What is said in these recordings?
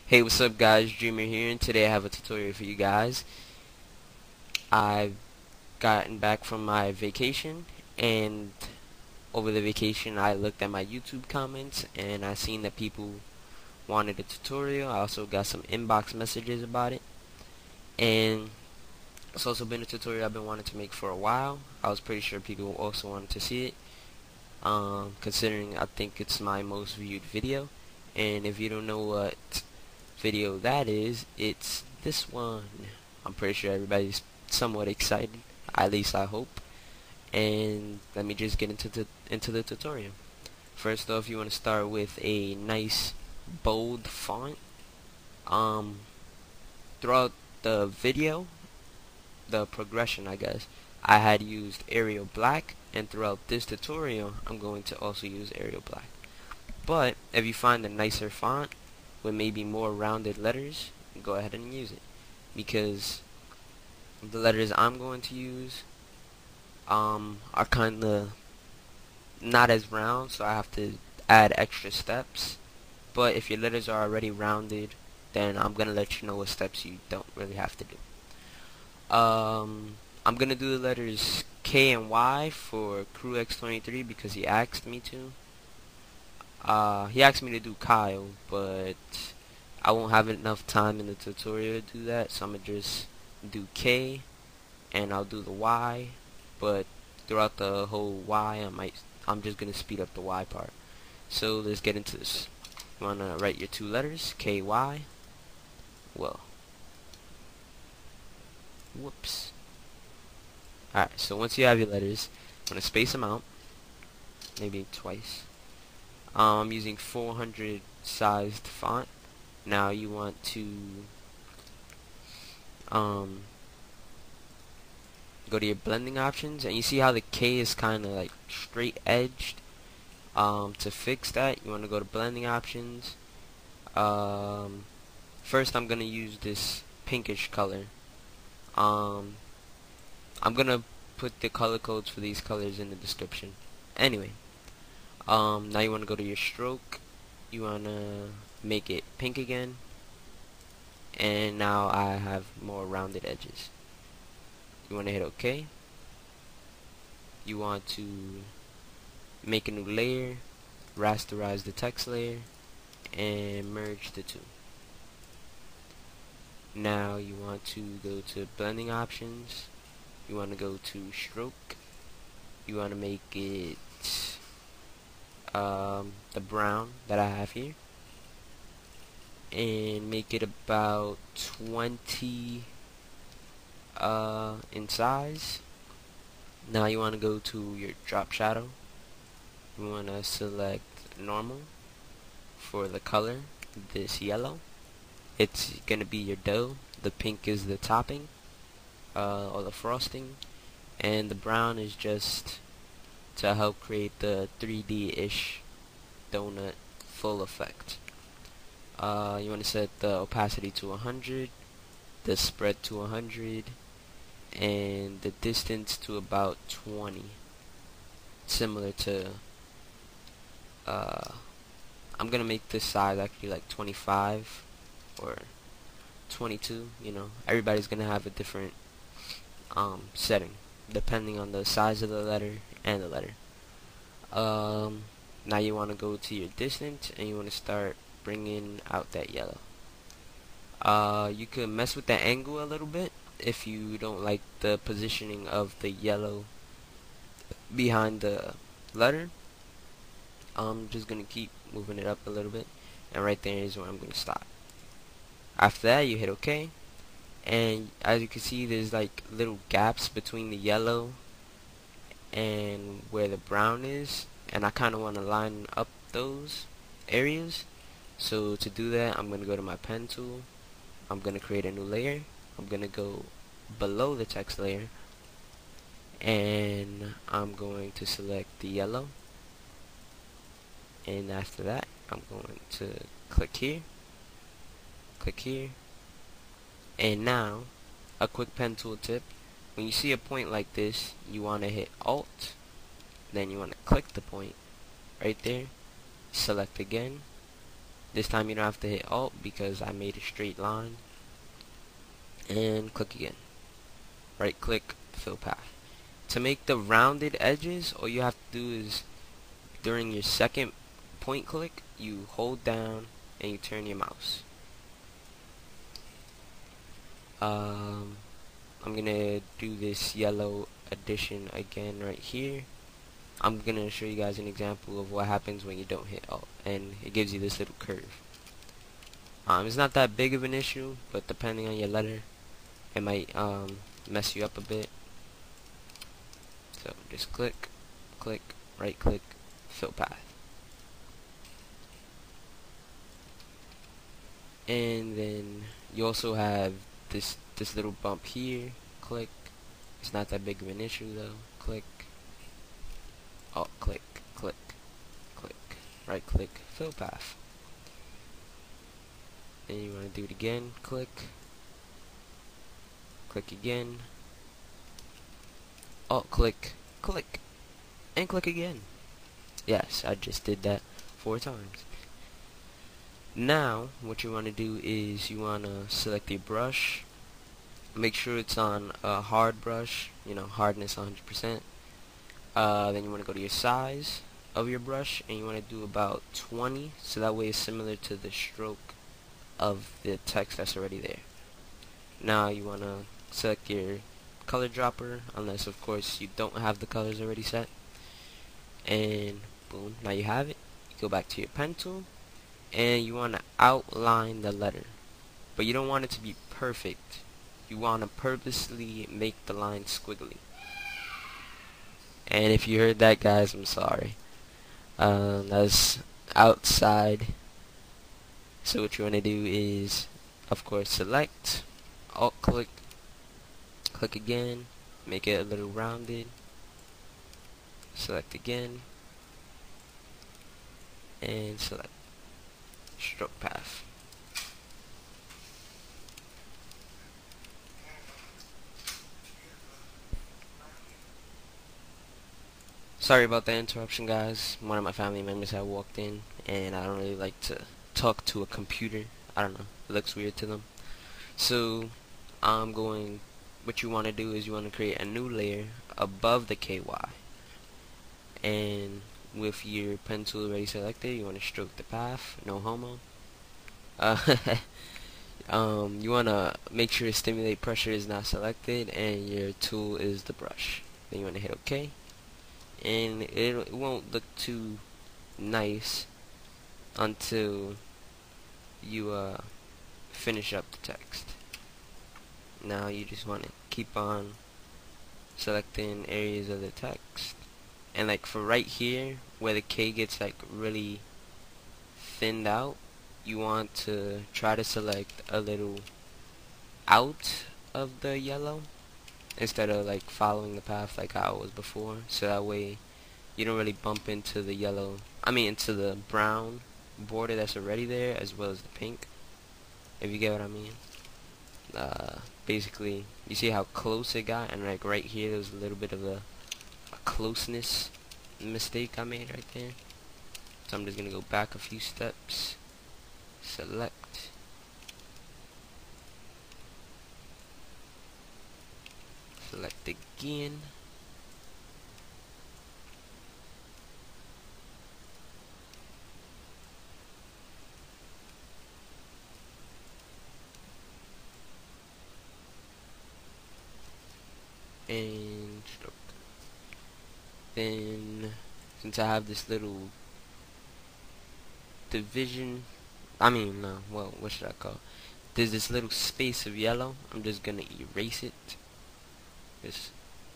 Hey, what's up guys, zDreamr here, and today I have a tutorial for you guys. I've gotten back from my vacation, and over the vacation I looked at my YouTube comments and I seen that people wanted a tutorial. I also got some inbox messages about it, and it's also been a tutorial I've been wanting to make for a while. I was pretty sure people also wanted to see it, considering I think it's my most viewed video. And if you don't know what video that is, it's this one. I'm pretty sure everybody's somewhat excited, at least I hope. And let me just get into the tutorial. First off, you want to start with a nice bold font. Throughout the video, the progression, I guess, I had used Arial Black, and throughout this tutorial I'm going to also use Arial Black. But if you find a nicer font with maybe more rounded letters, go ahead and use it, because the letters I'm going to use are kinda not as round, so I have to add extra steps. But if your letters are already rounded, then I'm gonna let you know what steps you don't really have to do. I'm gonna do the letters K and Y for Crew X23 because he asked me to. He asked me to do Kyle, but I won't have enough time in the tutorial to do that, so I'm gonna just do K, and I'll do the Y, but throughout the whole Y, I'm just gonna speed up the Y part. So let's get into this. You wanna write your two letters, K, Y. Well, whoops. Alright, so once you have your letters, I'm gonna space them out, maybe twice. I'm using 400 sized font. Now you want to go to your blending options, and you see how the K is kind of like straight edged. To fix that, you want to go to blending options. First I'm gonna use this pinkish color. I'm gonna put the color codes for these colors in the description. Anyway, now you want to go to your stroke. You want to make it pink again, and now I have more rounded edges. You want to hit OK. You want to make a new layer, rasterize the text layer, and merge the two. Now you want to go to blending options. You want to go to stroke. You want to make it the brown that I have here, and make it about 20 in size. Now you want to go to your drop shadow. You want to select normal for the color, this yellow. It's gonna be your dough. The pink is the topping, or the frosting, and the brown is just to help create the 3D-ish donut full effect. You want to set the opacity to 100, the spread to 100, and the distance to about 20. Similar to, I'm gonna make this size actually like 25 or 22. You know, everybody's gonna have a different setting depending on the size of the letter and the letter. Now you want to go to your distance, and you want to start bringing out that yellow. You could mess with the angle a little bit if you don't like the positioning of the yellow behind the letter. I'm just gonna keep moving it up a little bit, and right there is where I'm gonna stop. After that, you hit OK, and as you can see, there's like little gaps between the yellow and where the brown is, and I kind of want to line up those areas. So to do that, I'm going to go to my pen tool. I'm going to create a new layer. I'm going to go below the text layer, and I'm going to select the yellow, and after that I'm going to click here, and now a quick pen tool tip: when you see a point like this, you want to hit Alt, then you want to click the point right there, select again, This time you don't have to hit Alt because I made a straight line. And click again. Right click, fill path. To make the rounded edges, all you have to do is during your second point click, you hold down and you turn your mouse. I'm gonna do this yellow addition again right here. I'm gonna show you guys an example of what happens when you don't hit Alt, and it gives you this little curve. It's not that big of an issue, but depending on your letter, it might mess you up a bit. So just click, click, right click, fill path. And then you also have this little bump here. Click. It's not that big of an issue though. Click. Alt click, click, click, right click, fill path. Then you want to do it again. Click. Click again. Alt click, click, and click again. Yes, I just did that 4 times. Now, what you want to do is you want to select your brush. Make sure it's on a hard brush, you know, hardness 100%. Then you want to go to your size of your brush, and you want to do about 20, so that way it's similar to the stroke of the text that's already there. Now you want to select your color dropper, unless of course you don't have the colors already set. And boom, now you have it. You go back to your pen tool, and you want to outline the letter, but you don't want it to be perfect. You want to purposely make the line squiggly. And if you heard that, guys, I'm sorry. That's outside. So what you want to do is, of course, select, alt click, click again, make it a little rounded, select again, and select stroke path. Sorry about the interruption, guys. One of my family members had walked in, and I don't really like to talk to a computer. I don't know, it looks weird to them. So what you want to do is you want to create a new layer above the KY, and with your pen tool already selected, you want to stroke the path, no homo. You want to make sure stimulate pressure is not selected and your tool is the brush. Then you want to hit OK, and it won't look too nice until you finish up the text. Now you just want to keep on selecting areas of the text, and like for right here where the K gets like really thinned out, you want to try to select a little out of the yellow instead of like following the path like how it was before, so that way you don't really bump into the yellow, into the brown border that's already there, as well as the pink, if you get what I mean. Basically, you see how close it got, and like right here there's a little bit of a closeness mistake I made right there. So I'm just gonna go back a few steps, select, select again, and stroke. Then, since I have this little division, what should I call it? There's this little space of yellow. I'm just gonna erase it just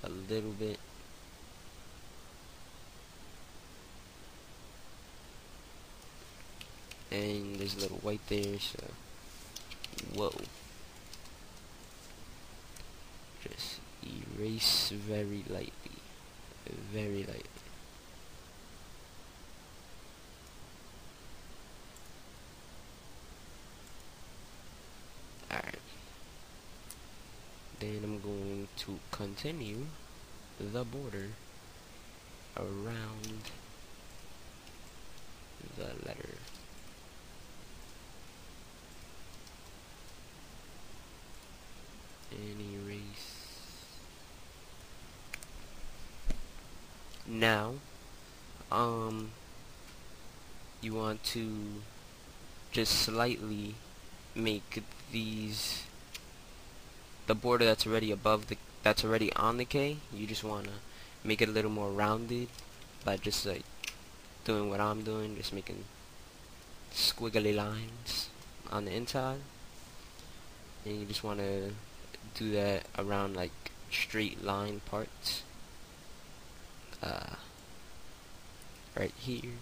a little bit. And there's a little white there, so whoa. Just erase very lightly. Very lightly. Alright. Then I'm going to continue the border around the letter. Now, you want to just slightly make the border that's already that's already on the K. You just want to make it a little more rounded by just like doing what I'm doing, just making squiggly lines on the inside. And you just want to do that around like straight line parts, right here.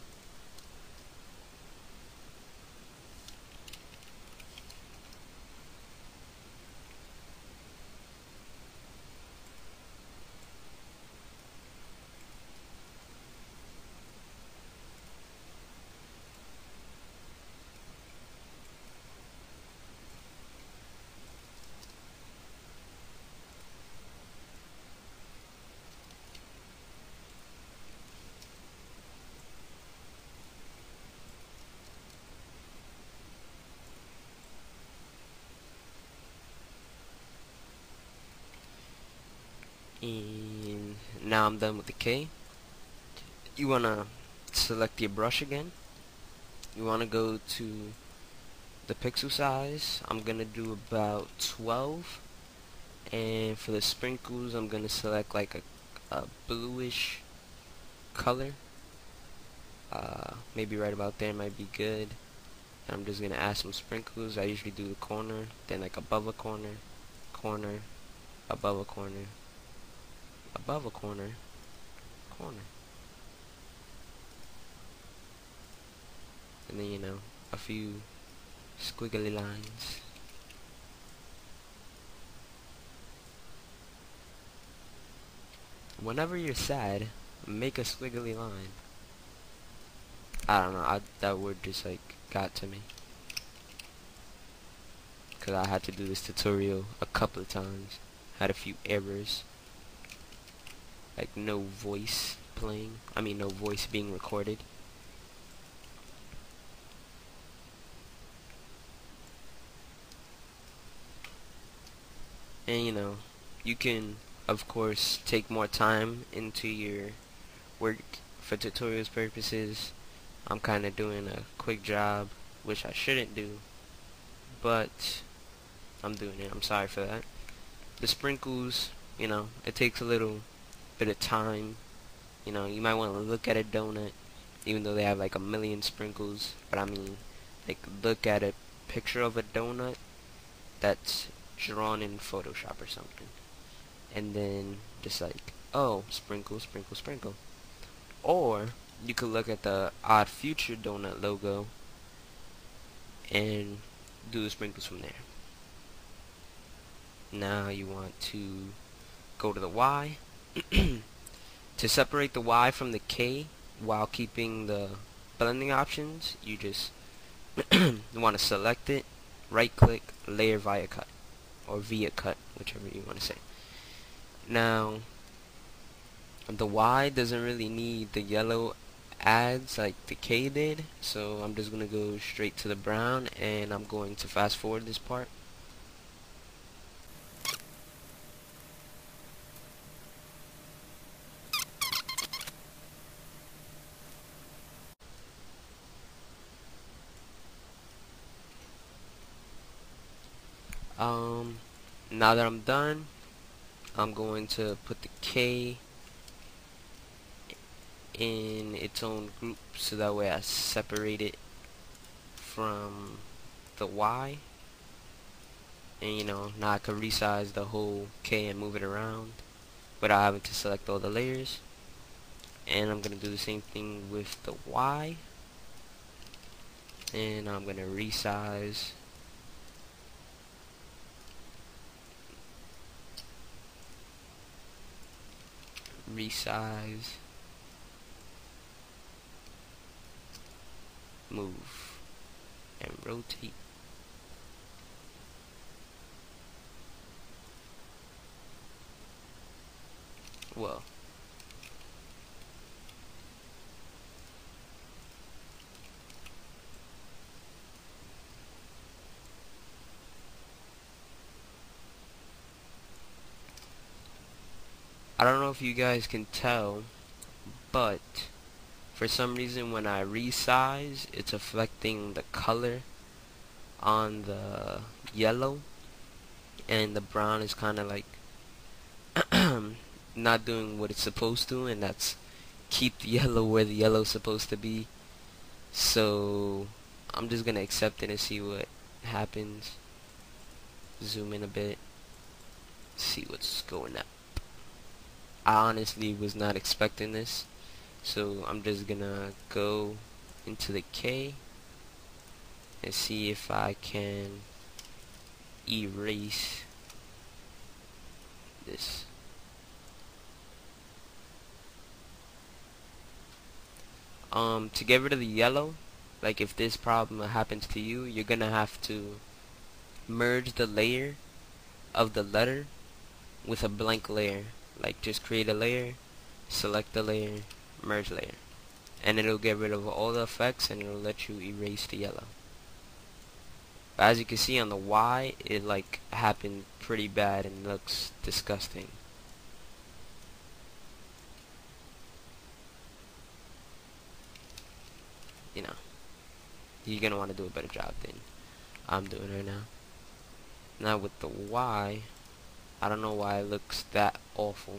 And now I'm done with the K. You want to select your brush again. You want to go to the pixel size. I'm going to do about 12. And for the sprinkles, I'm going to select like a bluish color. Maybe right about there might be good. And I'm just going to add some sprinkles. I usually do the corner, then like above a corner, corner, above a corner, above a corner, corner. And then, you know, a few squiggly lines. Whenever you're sad, make a squiggly line. I don't know, that word just like got to me. Cause I had to do this tutorial a couple of times. Had a few errors. Like no voice playing. I mean no voice being recorded. And you know, you can of course take more time into your work for tutorials purposes. I'm kinda doing a quick job, which I shouldn't do, but I'm doing it. I'm sorry for that. The sprinkles, you know, it takes a little bit of time. You know, you might want to look at a donut, even though they have like a million sprinkles. But I mean, like look at a picture of a donut that's drawn in Photoshop or something, and then just like, oh, sprinkle, sprinkle, sprinkle. Or you could look at the Odd Future donut logo and do the sprinkles from there. Now you want to go to the Y. To separate the Y from the K while keeping the blending options, you just want to select it, right click, layer via cut, or via cut, whichever you want to say. Now, the Y doesn't really need the yellow adds like the K did, so I'm just going to go straight to the brown, and I'm going to fast forward this part. Now that I'm done, I'm going to put the K in its own group so that way I separate it from the Y. And you know, now I can resize the whole K and move it around without having to select all the layers. And I'm going to do the same thing with the Y. And I'm going to resize move, and rotate. Well, I don't know if you guys can tell, but for some reason when I resize, it's affecting the color on the yellow, and the brown is kind of like not doing what it's supposed to, and that's keep the yellow where the yellow's supposed to be. So I'm just gonna accept it and see what happens. Zoom in a bit, see what's going up. I honestly was not expecting this, so I'm just gonna go into the K and see if I can erase this. To get rid of the yellow, like if this problem happens to you, you're gonna have to merge the layer of the letter with a blank layer. Like just create a layer, select the layer, merge layer, and it'll get rid of all the effects and it'll let you erase the yellow. But as you can see on the Y, it like happened pretty bad and looks disgusting. You know, you're gonna want to do a better job than I'm doing right now. Now with the Y, I don't know why it looks that awful.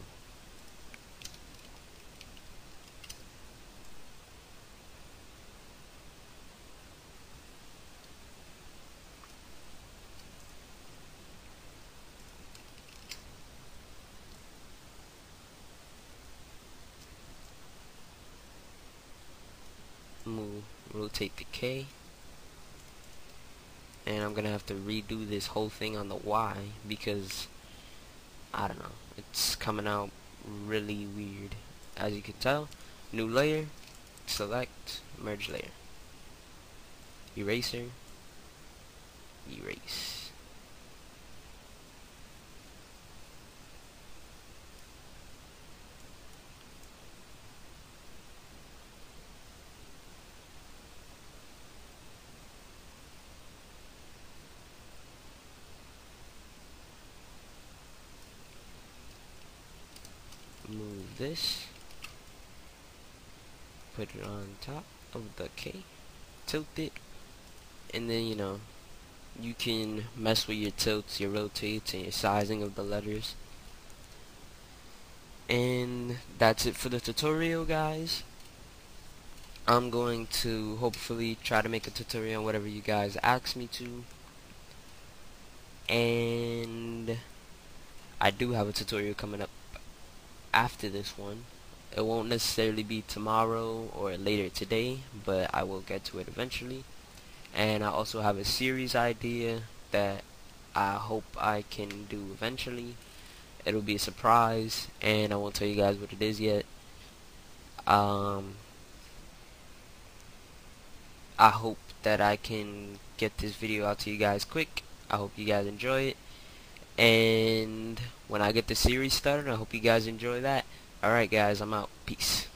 Rotate the K, and I'm gonna have to redo this whole thing on the Y because I don't know, it's coming out really weird. As you can tell, new layer, select, merge layer, eraser, erase. Move this, put it on top of the K, tilt it, and then you know, you can mess with your tilts, your rotates, and your sizing of the letters. And that's it for the tutorial, guys. I'm going to hopefully try to make a tutorial on whatever you guys ask me to, and I do have a tutorial coming up after this one. It won't necessarily be tomorrow or later today, but I will get to it eventually. And I also have a series idea that I hope I can do eventually. It'll be a surprise, and I won't tell you guys what it is yet. I hope that I can get this video out to you guys quick. I hope you guys enjoy it, and when I get the series started, I hope you guys enjoy that. Alright guys, I'm out. Peace.